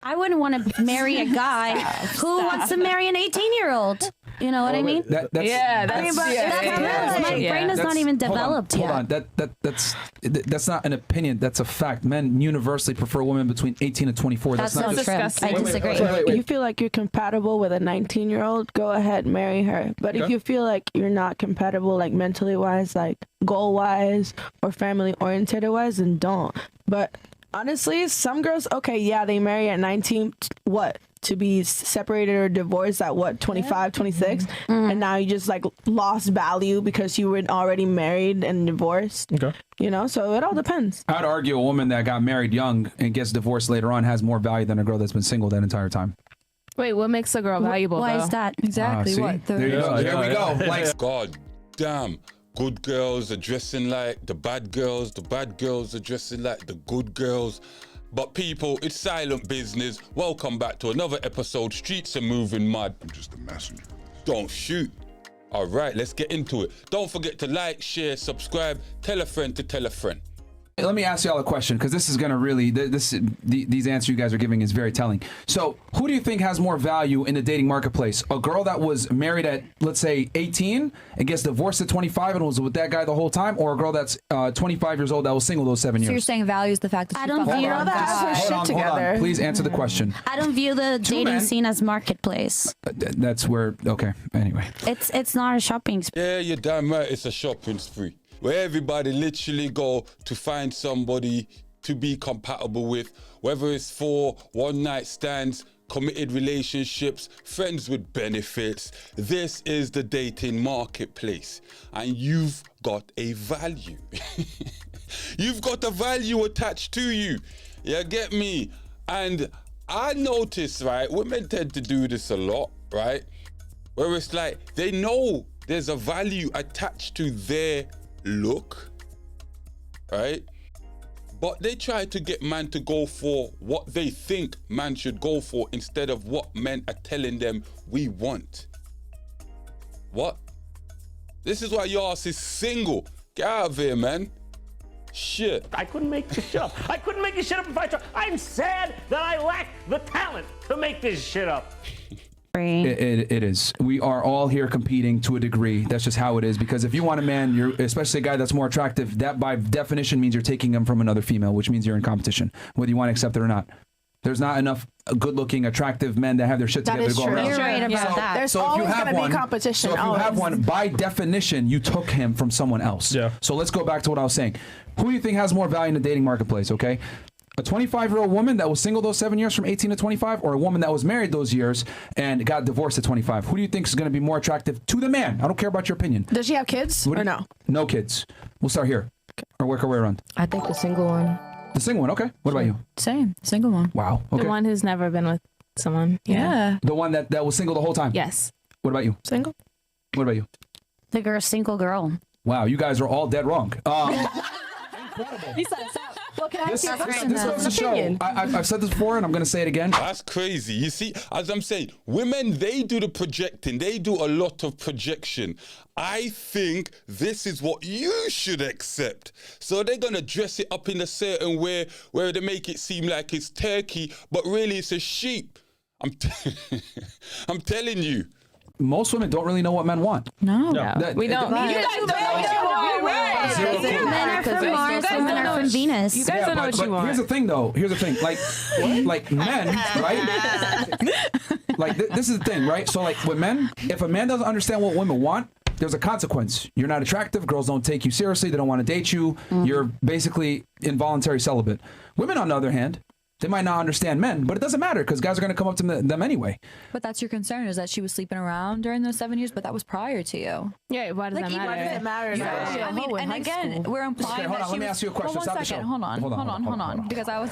I wouldn't want to marry a guy who wants to marry an 18-year-old. You know what I mean? My brain is not even developed yet. Hold on. That's not an opinion. That's a fact. Men universally prefer women between 18 and 24. That's not disgusting. I disagree. Wait. You feel like you're compatible with a 19-year-old, go ahead, marry her. But if you feel like you're not compatible, like mentally wise, like goal wise or family oriented wise, then don't. But honestly, some girls, they marry at 19, what? To be separated or divorced at 25, 26, and now you just like lost value because you were already married and divorced. Okay. You know, so it all depends. I'd argue a woman that got married young and gets divorced later on has more value than a girl that's been single that entire time. Wait, what makes a girl valuable? Why is that? Exactly. What? There you go. There we go. Like, God damn. Good girls are dressing like the bad girls are dressing like the good girls. But people, it's silent business. Welcome back to another episode. Streets are moving mad. I'm just a messenger. Don't shoot. All right, let's get into it. Don't forget to like, share, subscribe, tell a friend to tell a friend. let me ask y'all a question, because this is going to really, these answers you guys are giving is very telling. So who do you think has more value in the dating marketplace? A girl that was married at, let's say, 18 and gets divorced at 25 and was with that guy the whole time, or a girl that's 25 years old that was single those 7 years? So you're saying value is the fact that I don't view Hold on. Please answer the question. I don't view the dating scene as marketplace. That's where, okay, anyway. It's not a shopping spree. Yeah, you're damn right, it's a shopping spree where everybody literally go to find somebody to be compatible with, whether it's for one-night stands, committed relationships, friends with benefits. This is the dating marketplace, and you've got a value. You've got a value attached to you. You get me? And I notice, right, women tend to do this a lot, right? Where it's like they know there's a value attached to their look, right? But they try to get man to go for what they think man should go for instead of what men are telling them we want. What? This is why your ass is single. Get out of here, man. Shit. I couldn't make this shit up. I couldn't make this shit up if I tried. I'm sad that I lack the talent to make this shit up. It is. We are all here competing to a degree. That's just how it is. Because if you want a man, you're especially a guy that's more attractive, that by definition means you're taking him from another female, which means you're in competition, whether you want to accept it or not. There's not enough good-looking, attractive men that have their shit together to go around. You're right about that. There's always going to be competition. So if you have one, by definition, you took him from someone else. Yeah. So let's go back to what I was saying. Who do you think has more value in the dating marketplace, okay? A 25-year-old woman that was single those 7 years from 18 to 25, or a woman that was married those years and got divorced at 25? Who do you think is going to be more attractive to the man? I don't care about your opinion. Does she have kids or no? No kids. We'll start here or work our way around. I think the single one. The single one, okay. What about you? Same, single one. Wow. Okay. The one who's never been with someone. Yeah. The one that was single the whole time? Yes. What about you? Single. What about you? The single girl. Wow, you guys are all dead wrong. Well, can I This ask you a goes to show. I've said this before, and I'm going to say it again. That's crazy. You see, as I'm saying, women, they do the projecting. They do a lot of projection. I think this is what you should accept. So they're going to dress it up in a certain way where they make it seem like it's turkey, but really it's a sheep. I'm telling you. Most women don't really know what men want. No. We don't. Men are from Mars, women are from Venus. You guys don't know what you want. Here's the thing, though. Here's the thing. Like men, right? Like this is the thing, right? So like with men, if a man doesn't understand what women want, there's a consequence. You're not attractive. Girls don't take you seriously. They don't want to date you. You're basically involuntary celibate. Women, on the other hand, they might not understand men, but it doesn't matter because guys are going to come up to them anyway. But that's your concern, is that she was sleeping around during those 7 years, but that was prior to you. Yeah, why does that matter? Why does it matter? Yeah. I mean, and again, we're implying hold on, that let me ask you a question. Well, Stop one the second. show. Hold on. Because I was...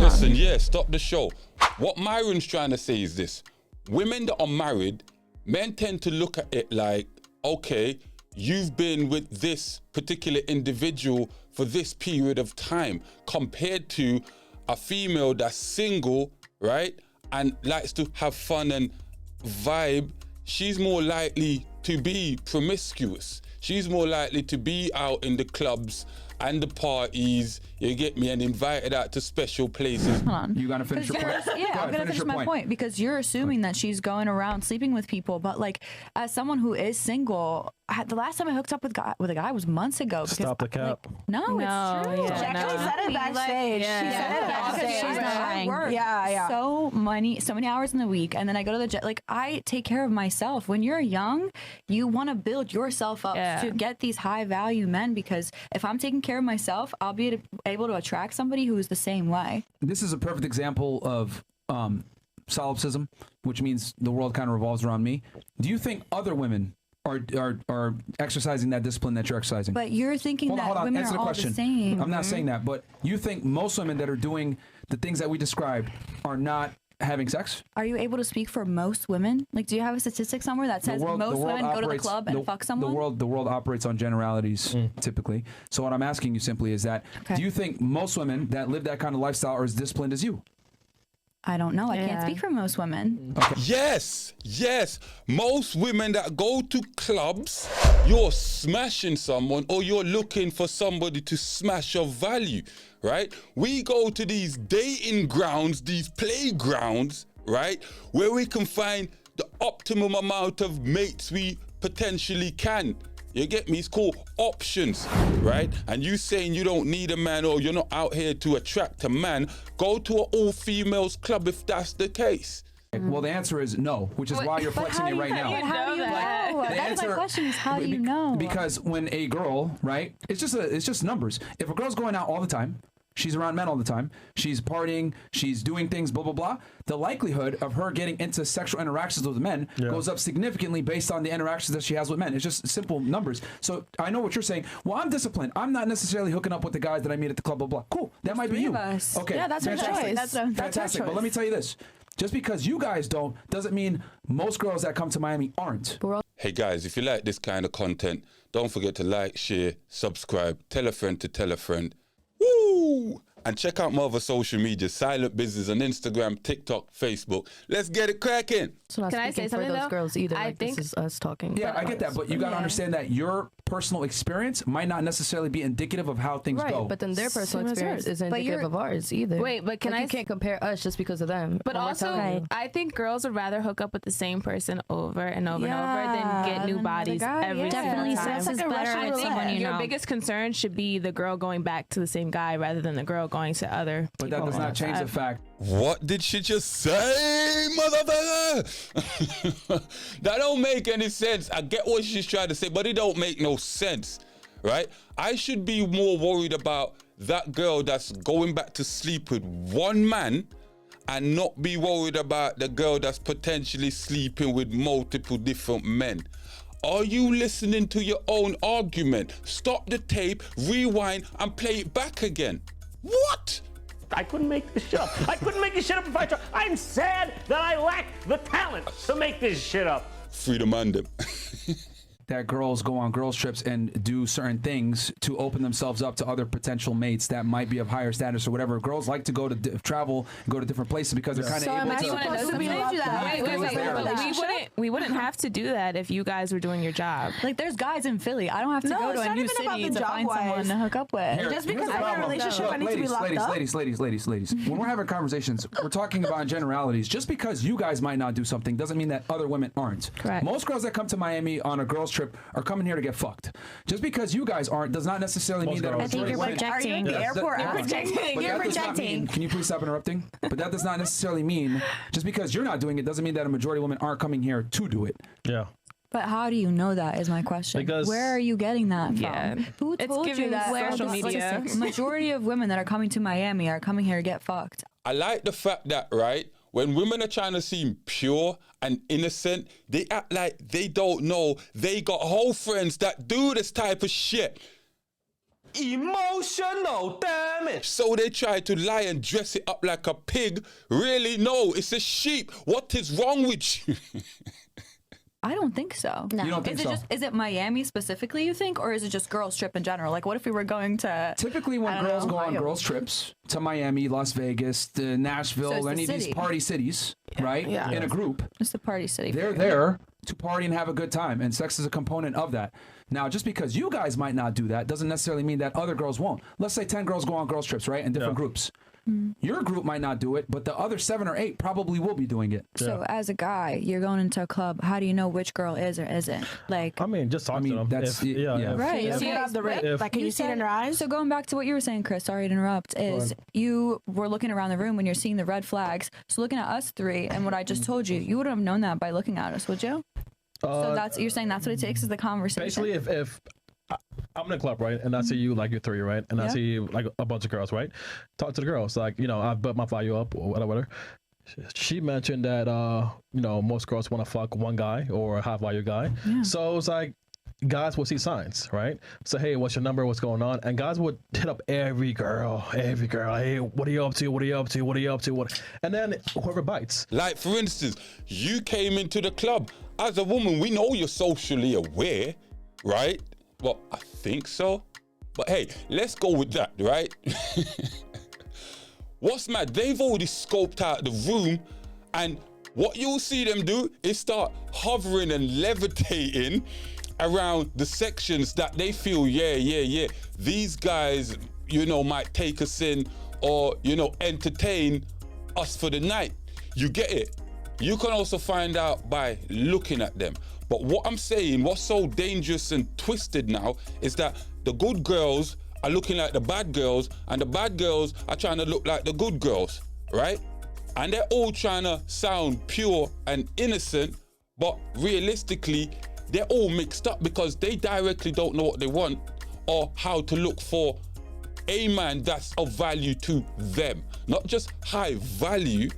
Listen, yeah, stop the show. What Myron's trying to say is this. Women that are married, men tend to look at it like, okay, you've been with this particular individual for this period of time, compared to a female that's single, right, and likes to have fun and vibe. She's more likely to be promiscuous. She's more likely to be out in the clubs and the parties, you get me, and invited out to special places. Hold on. You gotta finish your point. Yeah, Go I'm ahead, gonna finish finish your my point because you're assuming that she's going around sleeping with people, but like as someone who is single, the last time I hooked up with a guy was months ago. Because, Stop the cap. No, it's true. yeah, She actually said it backstage. She said it backstage. She's not lying. I work so many hours in the week, and then I go to the gym. Like I take care of myself. When you're young, you want to build yourself up to get these high value men, because if I'm taking care of myself, I'll be able to attract somebody who is the same way. This is a perfect example of solipsism, which means the world kind of revolves around me. Do you think other women are exercising that discipline that you're exercising? But you're thinking Hold on, that women answer are the all question. the same. I'm not saying that, but you think most women that are doing the things that we described are not having sex? Are you able to speak for most women? Like, do you have a statistic somewhere that says most women go to the club and fuck someone? The world operates on generalities typically. So what I'm asking you simply is that, do you think most women that live that kind of lifestyle are as disciplined as you? I don't know. I can't speak for most women. Yes. Most women that go to clubs, you're smashing someone or you're looking for somebody to smash your value, right? We go to these dating grounds, these playgrounds, right? Where we can find the optimum amount of mates we potentially can. You get me? It's called options, right? And you saying you don't need a man or you're not out here to attract a man, go to an all-females club if that's the case. Well, the answer is no, which is why you're flexing it right now. How do you know? That's my question is how do you know? Because when a girl, right, it's just numbers. If a girl's going out all the time, she's around men all the time, she's partying, she's doing things, blah, blah, blah, the likelihood of her getting into sexual interactions with men goes up significantly based on the interactions that she has with men. It's just simple numbers. So I know what you're saying. Well, I'm disciplined. I'm not necessarily hooking up with the guys that I meet at the club, blah, blah. Cool. That might be you. Okay. Yeah, that's her fantastic. choice. Fantastic. But let me tell you this. Just because you guys don't doesn't mean most girls that come to Miami aren't. Hey guys, if you like this kind of content, don't forget to like, share, subscribe, tell a friend to tell a friend. Woo! And check out my other social media, Silent Business on Instagram, TikTok, Facebook. Let's get it cracking. So Can I say something for those though? girls either. I Like, think this is us talking. Yeah, I get that, but you got to understand that your personal experience might not necessarily be indicative of how things Right, go. but then their personal Same as experience yours. isn't But indicative you're- of ours either. Wait, but can Like, I you can't compare us just because of them. But When we're also, telling you. I think girls would rather hook up with the same person over and over and over than get new than bodies the guy, every Definitely single time. sex is better I with think someone you your know. biggest concern should be the girl going back to the same guy rather than the girl going to other But that people. does not change the fact. What did she just say, motherfucker? That don't make any sense. I get what she's trying to say, but it don't make no sense, right? I should be more worried about that girl that's going back to sleep with one man and not be worried about the girl that's potentially sleeping with multiple different men. Are you listening to your own argument? Stop the tape, rewind, and play it back again. What? I couldn't make this shit up. I couldn't make this shit up if I tried. I'm sad that I lack the talent to make this shit up. Free the man them. That girls go on girls trips and do certain things to open themselves up to other potential mates that might be of higher status or whatever. Girls like to go to travel, go to different places because they're kind of able to. supposed to be locked up? We wouldn't have to do that if you guys were doing your job. Like, there's guys in Philly. I don't have to No, go to it's a not new even about city the to find job-wise. someone to hook up with. Just Here's because the I'm in a problem. relationship, Look, I need to be locked up. ladies. When we're having conversations, we're talking about generalities. Just because you guys might not do something doesn't mean that other women aren't. Correct. Most girls that come to Miami on a girls trip are coming here to get fucked. Just because you guys aren't does not necessarily mean that. I think you're projecting. the airport? But I'm projecting. that You're does not projecting. mean- Can you please stop interrupting? But that does not necessarily mean just because you're not doing it doesn't mean that a majority of women aren't coming here to do it. Yeah. But how do you know that is my question. Because- Where are you getting that from? Yeah. Who It's told giving you that social the media. majority of women that are coming to Miami are coming here to get fucked? I like the fact that, right, when women are trying to seem pure and innocent, they act like they don't know they got whole friends that do this type of shit. Emotional damage. So they try to lie and dress it up like a pig. Really? No, it's a sheep. What is wrong with you? I don't think so. No. You don't think Is it so? just is it Miami specifically, you think, or is it just girls trip in general? Like, what if we were going to Typically, when I don't girls know, go on Ohio. girls trips to Miami, Las Vegas, to Nashville, So it's the any of these city. party cities, right? Yeah. In a group, it's the party city? they're there to party and have a good time, and sex is a component of that. Now, just because you guys might not do that doesn't necessarily mean that other girls won't. Let's say 10 girls go on girls trips, right? In different groups. Your group might not do it, but the other 7 or 8 probably will be doing it. So as a guy, you're going into a club. How do you know which girl is or isn't? Like, I mean, just talk to them. That's right. You see it on the rate. Like, can you see it in their eyes? So going back to what you were saying, Chris, sorry to interrupt, is you were looking around the room when you're seeing the red flags. So looking at us 3 and what I just told you, you wouldn't have known that by looking at us, would you? So you're saying that's what it takes is the conversation. Basically, if I'm in a club, right, and I see you like you're 3, right, and I see you like a bunch of girls, right, talk to the girls, like, you know, I've built my value up or whatever. She mentioned that you know, most girls want to fuck one guy or a high value guy. So it's like guys will see signs, right? So hey, what's your number? What's going on? And guys would hit up every girl. Hey, what are you up to? What are you up to? What are you up to? What? And then whoever bites. Like, for instance, you came into the club. As a woman, we know you're socially aware, right? Well, I think so. But hey, let's go with that, right? What's mad? They've already scoped out the room, and what you'll see them do is start hovering and levitating around the sections that they feel, these guys, you know, might take us in or, you know, entertain us for the night. You get it? You can also find out by looking at them. But what I'm saying, what's so dangerous and twisted now is that the good girls are looking like the bad girls, and the bad girls are trying to look like the good girls, right? And they're all trying to sound pure and innocent, but realistically, they're all mixed up because they directly don't know what they want or how to look for a man that's of value to them. Not just high value,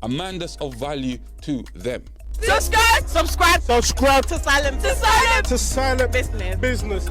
a man that's of value to them. Subscribe to Silent Business.